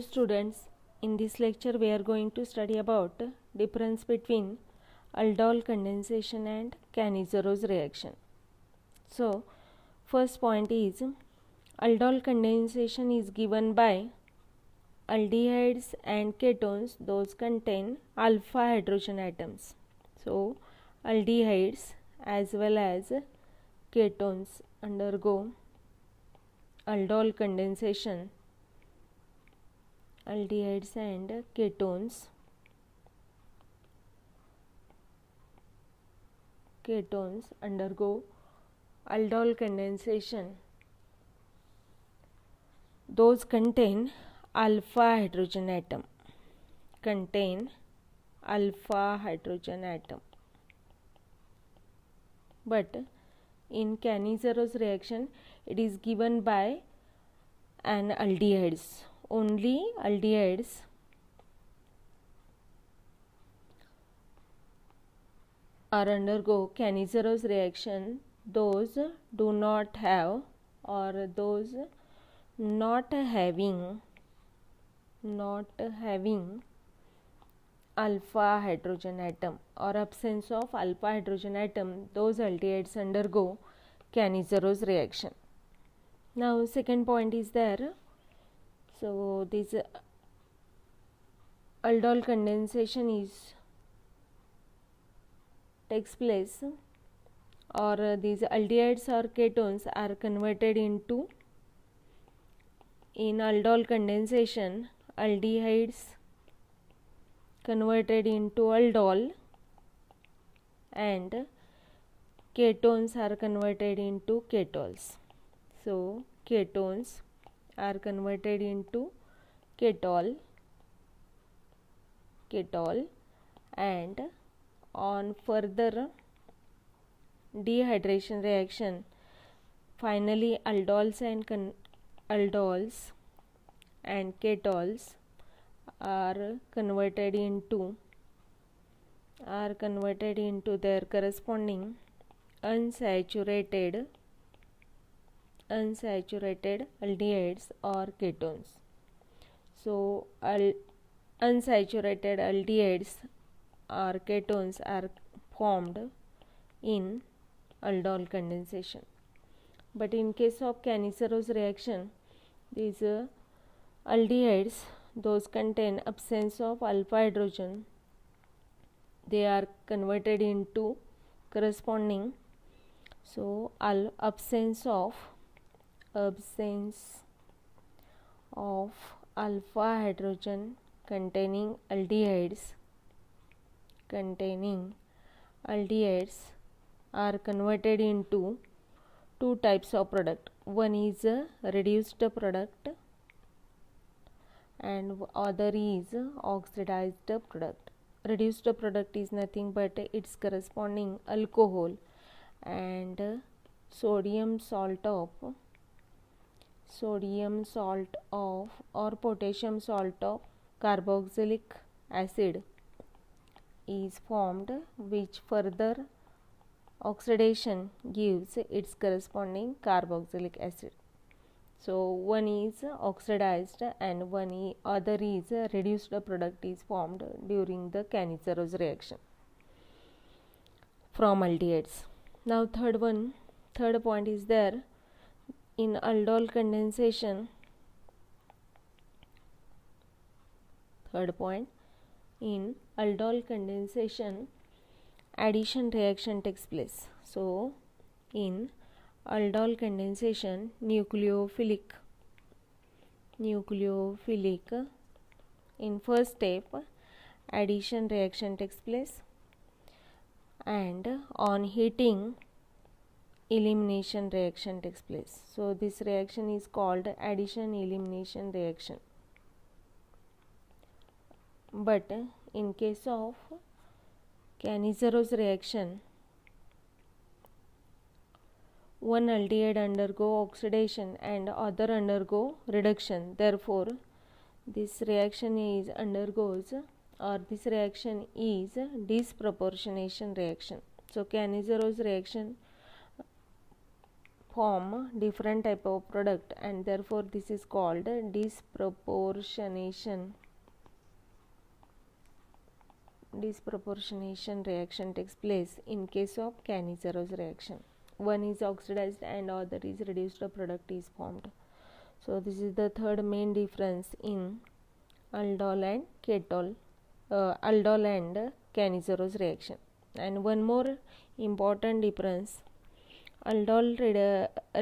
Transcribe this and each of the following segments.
Students, in this lecture we are going to study about difference between aldol condensation and Cannizzaro's reaction. So, first point is aldol condensation is given by aldehydes and ketones, those contain alpha hydrogen atoms. So, aldehydes as well as ketones undergo aldol condensation. Aldehydes and ketones undergo aldol condensation. Those contain alpha hydrogen atom. But in Cannizzaro's reaction, it is given by an aldehydes. Only aldehydes are undergo Cannizzaro's reaction. Those do not have, or those not having alpha hydrogen atom or absence of alpha hydrogen atom, those aldehydes undergo Cannizzaro's reaction. Now second point is there. So this aldol condensation takes place, or these aldehydes or ketones are converted into, in aldol condensation, aldehydes converted into aldol and ketones are converted into ketols. So ketones are converted into ketol, and on further dehydration reaction, finally aldols and ketols are converted into their corresponding unsaturated aldehydes or ketones. So unsaturated aldehydes or ketones are formed in aldol condensation. But in case of Cannizzaro's reaction, these aldehydes, those contain absence of alpha hydrogen, they are converted into corresponding, so absence of alpha hydrogen containing aldehydes are converted into two types of product. One is a reduced product and other is oxidized product. Reduced product is nothing but its corresponding alcohol and sodium salt of or potassium salt of carboxylic acid is formed, which further oxidation gives its corresponding carboxylic acid. So one is oxidized and other is reduced product is formed during the Cannizzaro's reaction from aldehydes. Now third point is there. In aldol condensation, addition reaction takes place. So in aldol condensation, nucleophilic in first step addition reaction takes place, and on heating elimination reaction takes place. So this reaction is called addition elimination reaction. But in case of Cannizzaro's reaction, one aldehyde undergo oxidation and other undergo reduction. Therefore, this reaction is disproportionation reaction. So Cannizzaro reaction form different type of product, and therefore this is called disproportionation. Disproportionation reaction takes place in case of Cannizzaro reaction. One is oxidized and other is reduced product is formed. So this is the third main difference in aldol and ketol, aldol and Cannizzaro reaction. And one more important difference, aldol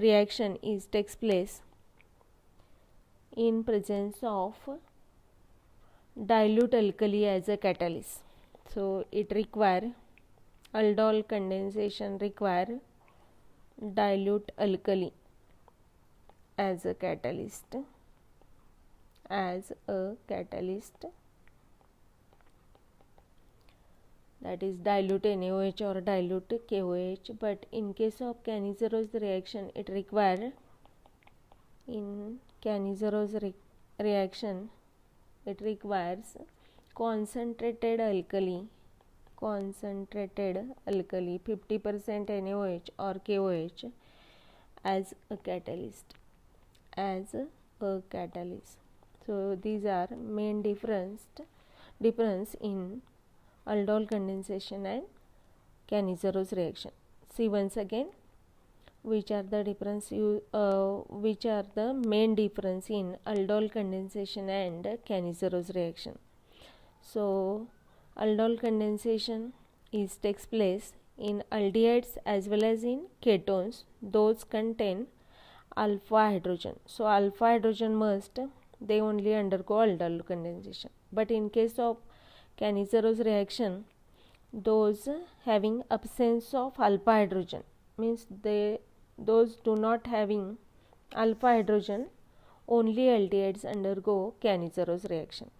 reaction takes place in presence of dilute alkali as a catalyst. So it require aldol condensation require dilute alkali as a catalyst, that is dilute NaOH or dilute KOH. But in case of Cannizzaro reaction, it require, in Cannizzaro reaction it requires concentrated alkali 50% NaOH or KOH as a catalyst. So these are main difference in aldol condensation and Cannizzaro reaction. See once again which are the main difference in aldol condensation and Cannizzaro reaction. So aldol condensation takes place in aldehydes as well as in ketones. Those contain alpha hydrogen. So alpha hydrogen they only undergo aldol condensation. But in case of Cannizzaro reaction, those having absence of alpha hydrogen, means those do not having alpha hydrogen, only aldehydes undergo Cannizzaro reaction.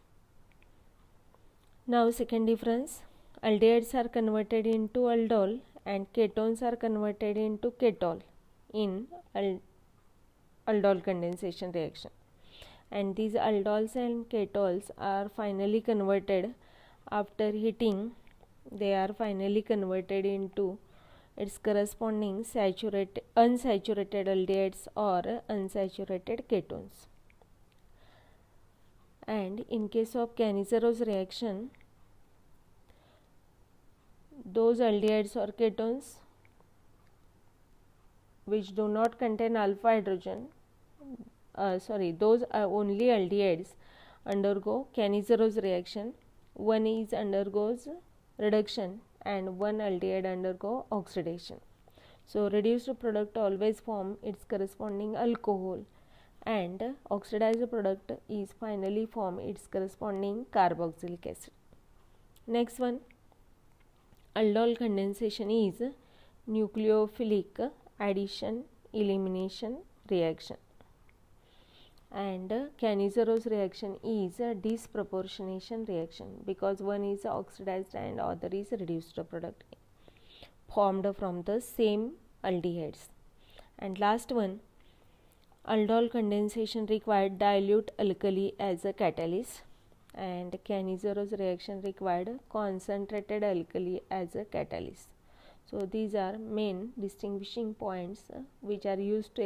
Now second difference, aldehydes are converted into aldol and ketones are converted into ketol in aldol condensation reaction. And these aldols and ketols are finally converted after heating. They are finally converted into its corresponding unsaturated aldehydes or unsaturated ketones. And in case of Cannizzaro reaction, those aldehydes or ketones which do not contain alpha hydrogen, those are only aldehydes undergo Cannizzaro reaction. One is undergoes reduction and one aldehyde undergo oxidation. So reduced product always form its corresponding alcohol, and oxidized product is finally form its corresponding carboxylic acid. Next one, aldol condensation is nucleophilic addition elimination reaction, and Cannizzaro reaction is a disproportionation reaction because one is oxidized and other is reduced product formed from the same aldehydes. And last one, aldol condensation required dilute alkali as a catalyst, and Cannizzaro reaction required concentrated alkali as a catalyst. So these are main distinguishing points which are used to